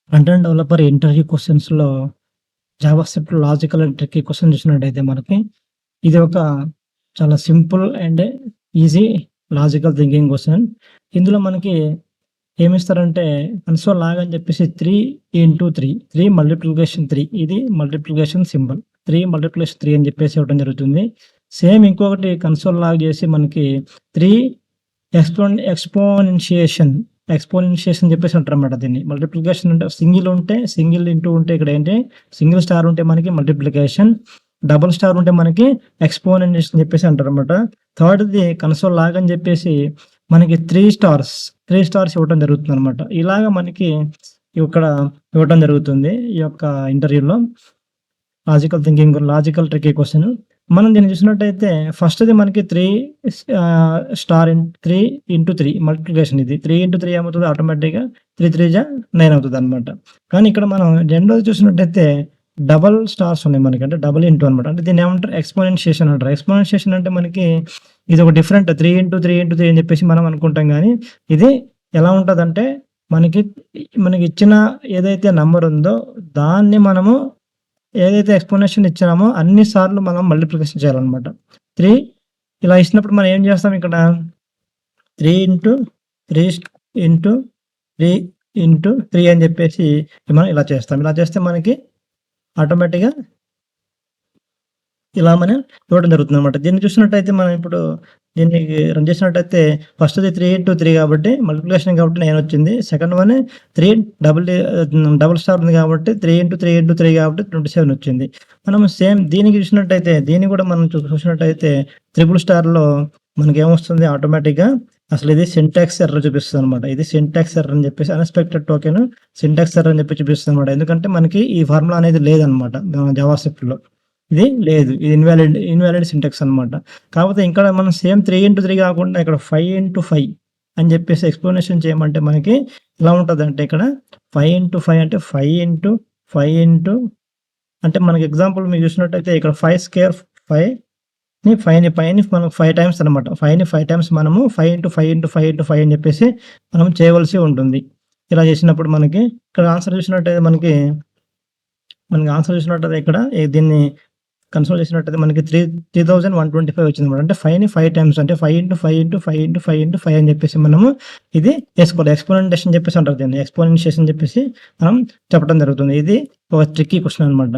Front end developer interview క్వెషన్స్‌లో JavaScript logical and tricky question చూసినట్టయితే మనకి ఇది ఒక చాలా simple and easy logical thinking question. ఇందులో మనకి ఏమిస్తారంటే కన్సోల్ లాగ్ అని చెప్పేసి 3 మల్టిప్లికేషన్ 3 ఇది మల్టిప్లికేషన్ సింబల్. 3 మల్టిప్లికేషన్ 3 అని చెప్పేసి ఇవ్వడం జరుగుతుంది. సేమ్ ఇంకొకటి కన్సోల్ లాగ్ చేసి మనకి 3 ఎక్స్పోనెన్షియేషన్ అని చెప్పేసి అంటారన్నమాట దీన్ని. మల్టిప్లికేషన్ అంటే సింగిల్ ఇంటూ ఉంటే ఇక్కడ ఏంటి సింగిల్ స్టార్ ఉంటే మనకి మల్టిప్లికేషన్, డబుల్ స్టార్ ఉంటే మనకి ఎక్స్పోనెన్షియేషన్ అని చెప్పేసి అంటారన్నమాట. థర్డ్‌ది కన్సోల్ లాగ్ అని చెప్పేసి మనకి 3 స్టార్స్ ఇవ్వడం జరుగుతుందన్నమాట. ఇలాగ మనకి ఇక్కడ ఇవ్వడం జరుగుతుంది ఈ యొక్క ఇంటర్వ్యూలో. Logical tricky question. మనం దీన్ని చూసినట్టయితే ఫస్ట్‌ది మనకి 3 ఇంటూ 3 మల్టిప్లికేషన్ ఇది. 3 ఇంటూ 3 ఏమవుతది ఆటోమేటిక్‌గా 3 3 జా 9 అవుతదన్నమాట. కానీ ఇక్కడ మనం రెండోది చూసినట్టయితే డబుల్ స్టార్స్ ఉన్నాయి మనకి. అంటే డబుల్ ఇంటూ అనమాట. అంటే దీన్ని ఏమంటారు ఎక్స్పోనెన్షియేషన్ అంటారు. ఎక్స్పోనెన్షియేషన్ అంటే మనకి ఇది ఒక డిఫరెంట్ 3 ఇంటూ 3 అని చెప్పేసి మనం అనుకుంటాం గానీ, ఇది ఎలా ఉంటదంటే మనకి ఇచ్చిన ఏదైతే నంబర్ ఉందో దాన్ని మనము ఏదైతే ఎక్స్పోనెన్షియల్ ఇచ్చామో అన్ని సార్లు మనం మల్టిప్లికేషన్ చేయాలన్నమాట. 3 ఇలా ఇచ్చినప్పుడు మనం ఏం చేస్తాం ఇక్కడ 3 ఇంటూ 3 అని చెప్పేసి మనం ఇలా చేస్తాం. ఇలా చేస్తే మనకి ఆటోమేటిక్‌గా ఇలా మనం ఇవ్వడం జరుగుతుందన్నమాట. దీన్ని చూసినట్టయితే మనం ఇప్పుడు దీన్ని రన్ చేసినట్టయితే ఫస్ట్‌ది 3 ఇంటూ 3 కాబట్టి మల్టిప్లికేషన్ కాబట్టి 9 వచ్చింది. సెకండ్ వన్ 3 డబుల్ స్టార్ ఉంది కాబట్టి 3 ఇంటూ 3 కాబట్టి 27 వచ్చింది. మనం సేమ్ దీనికి చూసినట్టయితే దీన్ని కూడా మనం చూసినట్టయితే ట్రిపుల్ స్టార్‌లో మనకేమొస్తుంది ఆటోమేటిక్‌గా అసలు ఇది సింటాక్స్ ఎర్రర్ చూపిస్తుందన్నమాట. ఇది సింటాక్స్ ఎర్రర్ అని చెప్పేసి అన్‌ఎక్స్‌పెక్టెడ్ టోకెన్ సింటాక్స్ ఎర్రర్ అని చెప్పి చూపిస్తుందన్నమాట. ఎందుకంటే మనకి ఈ ఫార్ములా అనేది లేదన్నమాట జావాస్క్రిప్ట్‌లో. ఇది లేదు. ఇది ఇన్వాలిడ్ సింటాక్స్ అన్నమాట. కాకపోతే ఇక్కడ మనం సేమ్ 3 ఇంటూ 3 కాకుండా ఇక్కడ 5 ఇంటూ 5 అని చెప్పేసి ఎక్స్‌ప్లనేషన్ చేయమంటే మనకి ఎలా ఉంటదంటే ఇక్కడ 5 ఇంటూ 5 అంటే 5 ఇంటూ 5 ఇంటూ అంటే మనకి ఎగ్జాంపుల్ మీరు చూసినట్టయితే ఇక్కడ 5 స్క్వేర్ 5ని పైని మనం 5 టైమ్స్ అనమాట. 5ని 5 టైమ్స్ మనము 5 ఇంటూ 5 ఇంటూ 5 ఇంటూ 5 అని చెప్పేసి మనం చేయవలసి ఉంటుంది. ఇలా చేసినప్పుడు మనకి ఇక్కడ ఆన్సర్ చూసినట్టయితే మనకి ఆన్సర్ చూసినట్టయితే ఇక్కడ దీన్ని కన్సోల్ చేసినట్టయితే మనకి 3125 వచ్చిందన్నమాట. అంటే 5ని 5 టైమ్స్ అంటే 5 ఇంటూ 5 ఇంటూ 5 ఇంటూ 5 ఇంటూ 5 అని చెప్పేసి మనము ఇది వేసుకోవాలి. ఎక్స్పోనెన్షియేషన్ చెప్పేసి అంటారు దీన్ని. ఎక్స్పోనెన్షియేషన్ చెప్పేసి మనం చెప్పడం జరుగుతుంది. ఇది ఒక ట్రిక్కీ క్వెషన్ అనమాట.